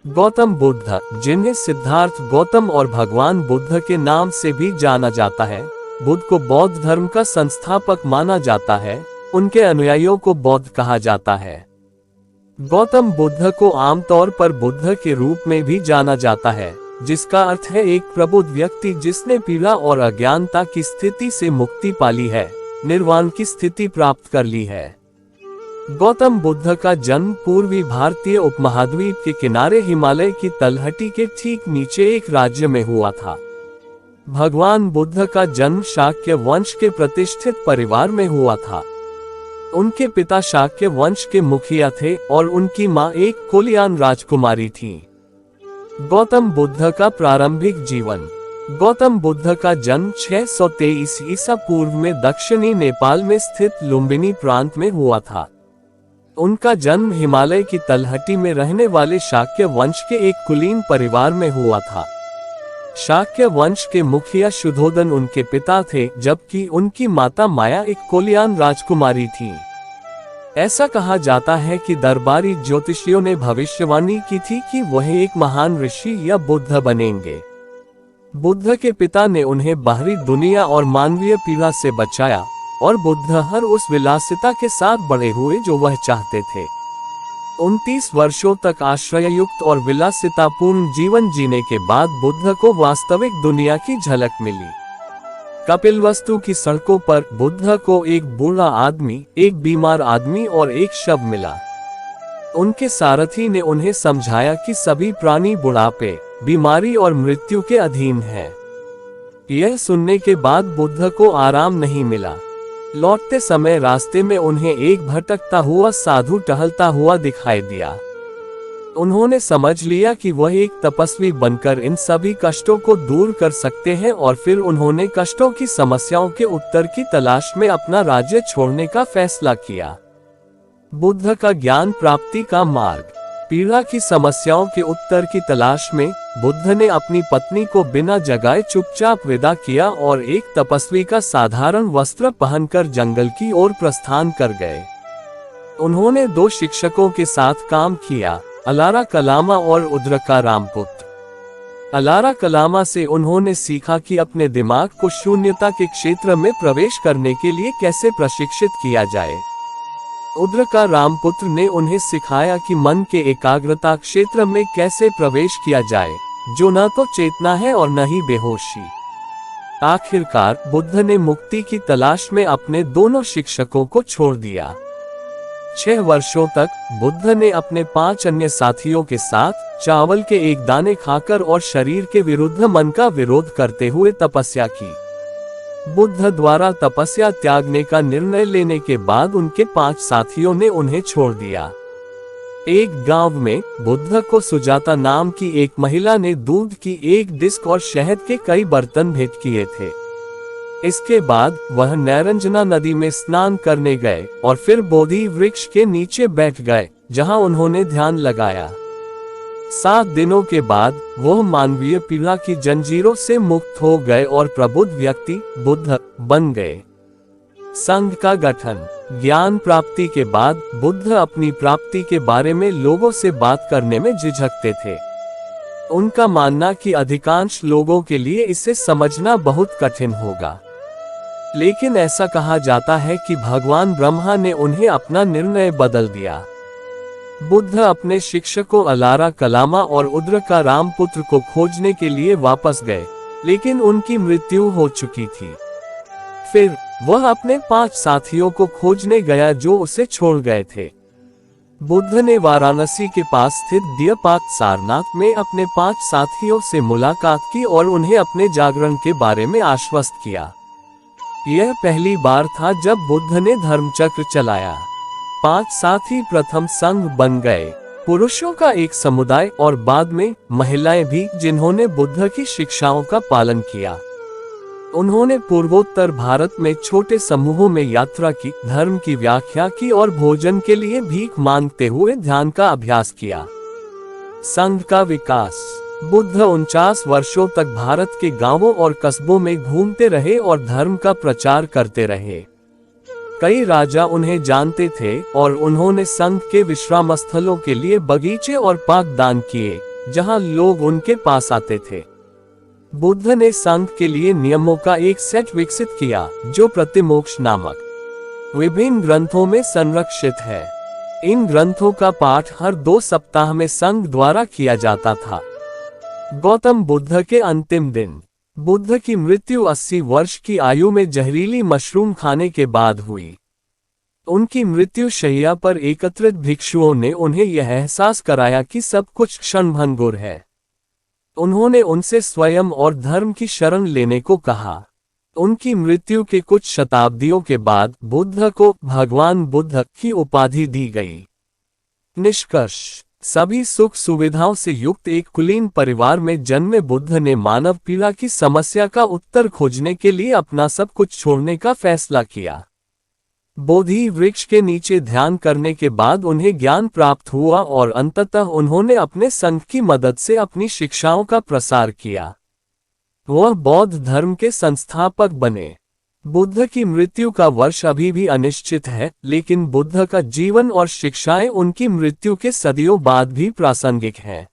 गौतम बुद्ध, जिन्हें सिद्धार्थ गौतम और भगवान बुद्ध के नाम से भी जाना जाता है, बुद्ध को बौद्ध धर्म का संस्थापक माना जाता है। उनके अनुयायियों को बौद्ध कहा जाता है। गौतम बुद्ध को आमतौर पर बुद्ध के रूप में भी जाना जाता है, जिसका अर्थ है एक प्रबुद्ध व्यक्ति जिसने पीड़ा और अज्ञानता की स्थिति से मुक्ति पाली है, निर्वाण की स्थिति प्राप्त कर ली है। गौतम बुद्ध का जन्म पूर्वी भारतीय उपमहाद्वीप के किनारे हिमालय की तलहटी के ठीक नीचे एक राज्य में हुआ था। भगवान बुद्ध का जन्म शाक्य वंश के प्रतिष्ठित परिवार में हुआ था। उनके पिता शाक्य वंश के मुखिया थे और उनकी मां एक कोलियान राजकुमारी थी। गौतम बुद्ध का प्रारंभिक जीवन। गौतम बुद्ध का जन्म 623 ईसा पूर्व में दक्षिणी नेपाल में स्थित लुम्बिनी प्रांत में हुआ था। उनका जन्म हिमालय की तलहटी में रहने वाले शाक्य वंश के एक कुलीन परिवार में हुआ था। शाक्य वंश के मुखिया शुद्धोदन उनके पिता थे, जबकि उनकी माता माया एक कोलियान राजकुमारी थी। ऐसा कहा जाता है कि दरबारी ज्योतिषियों ने भविष्यवाणी की थी कि वह एक महान ऋषि या बुद्ध बनेंगे। बुद्ध के पिता ने उन्हें बाहरी दुनिया और मानवीय पीड़ा से बचाया और बुद्ध हर उस विलासिता के साथ बड़े हुए जो वह चाहते थे। 29 वर्षों तक आश्रययुक्त और विलासितापूर्ण जीवन जीने के बाद बुद्ध को वास्तविक दुनिया की झलक मिली। कपिलवस्तु की सड़कों पर बुद्ध को एक बूढ़ा आदमी, एक बीमार आदमी और एक शव मिला। उनके सारथी ने उन्हें समझाया कि सभी प्राणी बुढ़ापे, बीमारी और मृत्यु के अधीन हैं। यह सुनने के बाद बुद्ध को आराम नहीं मिला। लौटते समय रास्ते में उन्हें एक भटकता हुआ साधु टहलता हुआ दिखाई दिया। उन्होंने समझ लिया कि वह एक तपस्वी बनकर इन सभी कष्टों को दूर कर सकते हैं और फिर उन्होंने कष्टों की समस्याओं के उत्तर की तलाश में अपना राज्य छोड़ने का फैसला किया। बुद्ध का ज्ञान प्राप्ति का मार्ग। पीड़ा की समस्याओं के उत्तर की तलाश में बुद्ध ने अपनी पत्नी को बिना जगाए चुपचाप विदा किया और एक तपस्वी का साधारण वस्त्र पहनकर जंगल की ओर प्रस्थान कर गए। उन्होंने 2 शिक्षकों के साथ काम किया, अलारा कलामा और उद्रका रामपुत्र। अलारा कलामा से उन्होंने सीखा कि अपने दिमाग को शून्यता के क्षेत्र में प्रवेश करने के लिए कैसे प्रशिक्षित किया जाए। उद्रका रामपुत्र ने उन्हें सिखाया कि मन के एकाग्रता क्षेत्र में कैसे प्रवेश किया जाए, जो न तो चेतना है और न ही बेहोशी। आखिरकार बुद्ध ने मुक्ति की तलाश में अपने दोनों शिक्षकों को छोड़ दिया। 6 वर्षों तक बुद्ध ने अपने 5 अन्य साथियों के साथ चावल के एक दाने खाकर और शरीर के विरुद्ध मन का विरोध करते हुए तपस्या की। बुद्ध द्वारा तपस्या त्यागने का निर्णय लेने के बाद उनके 5 साथियों ने उन्हें छोड़ दिया। एक गांव में बुद्ध को सुजाता नाम की एक महिला ने दूध की एक डिस्क और शहद के कई बर्तन भेंट किए थे। इसके बाद वह नैरंजना नदी में स्नान करने गए और फिर बोधि वृक्ष के नीचे बैठ गए, जहां उन्होंने ध्यान लगाया। 7 दिनों के बाद वह मानवीय पीड़ा की जंजीरों से मुक्त हो गए और प्रबुद्ध व्यक्ति बुद्ध बन गए। संघ का गठन। ज्ञान प्राप्ति के बाद बुद्ध अपनी प्राप्ति के बारे में लोगों से बात करने में झिझकते थे। उनका मानना कि अधिकांश लोगों के लिए इसे समझना बहुत कठिन होगा। लेकिन ऐसा कहा जाता है कि भगवान ब्रह्मा ने उन्हें अपना निर्णय बदल दिया। बुद्ध अपने शिक्षकों अलारा कलामा और उद्रका रामपुत्र को खोजने के लिए वापस गए, लेकिन उनकी मृत्यु हो चुकी थी। फिर वह अपने 5 साथियों को खोजने गया जो उसे छोड़ गए थे। बुद्ध ने वाराणसी के पास स्थित दियपाक सारनाथ में अपने 5 साथियों से मुलाकात की और उन्हें अपने जागरण के बारे में आश्वस्त किया। यह पहली बार था जब बुद्ध ने धर्मचक्र चलाया। 5 साथी प्रथम संघ बन गए, पुरुषों का एक समुदाय और बाद में महिलाएं भी, जिन्होंने बुद्ध की शिक्षाओं का पालन किया। उन्होंने पूर्वोत्तर भारत में छोटे समूहों में यात्रा की, धर्म की व्याख्या की और भोजन के लिए भीख मांगते हुए ध्यान का अभ्यास किया। संघ का विकास। बुद्ध 49 वर्षों तक भारत के गांवों और कस्बों में घूमते रहे और धर्म का प्रचार करते रहे। कई राजा उन्हें जानते थे और उन्होंने संघ के विश्राम स्थलों के लिए बगीचे और पार्क दान किए, जहां लोग उनके पास आते थे। बुद्ध ने संघ के लिए नियमों का एक सेट विकसित किया, जो प्रतिमोक्ष नामक विभिन्न ग्रंथों में संरक्षित है। इन ग्रंथों का पाठ हर 2 सप्ताह में संघ द्वारा किया जाता था। गौतम बुद्ध के अंतिम दिन। बुद्ध की मृत्यु 80 वर्ष की आयु में जहरीली मशरूम खाने के बाद हुई। उनकी मृत्यु शैया पर एकत्रित भिक्षुओं ने उन्हें यह एहसास कराया कि सब कुछ क्षणभंगुर है। उन्होंने उनसे स्वयं और धर्म की शरण लेने को कहा। उनकी मृत्यु के कुछ शताब्दियों के बाद बुद्ध को भगवान बुद्ध की उपाधि दी गई। निष्कर्ष: सभी सुख सुविधाओं से युक्त एक कुलीन परिवार में जन्मे बुद्ध ने मानव पीड़ा की समस्या का उत्तर खोजने के लिए अपना सब कुछ छोड़ने का फैसला किया। बोधि वृक्ष के नीचे ध्यान करने के बाद उन्हें ज्ञान प्राप्त हुआ और अंततः उन्होंने अपने संघ की मदद से अपनी शिक्षाओं का प्रसार किया। वह बौद्ध धर्म के संस्थापक बने। बुद्ध की मृत्यु का वर्ष अभी भी अनिश्चित है, लेकिन बुद्ध का जीवन और शिक्षाएं उनकी मृत्यु के सदियों बाद भी प्रासंगिक हैं।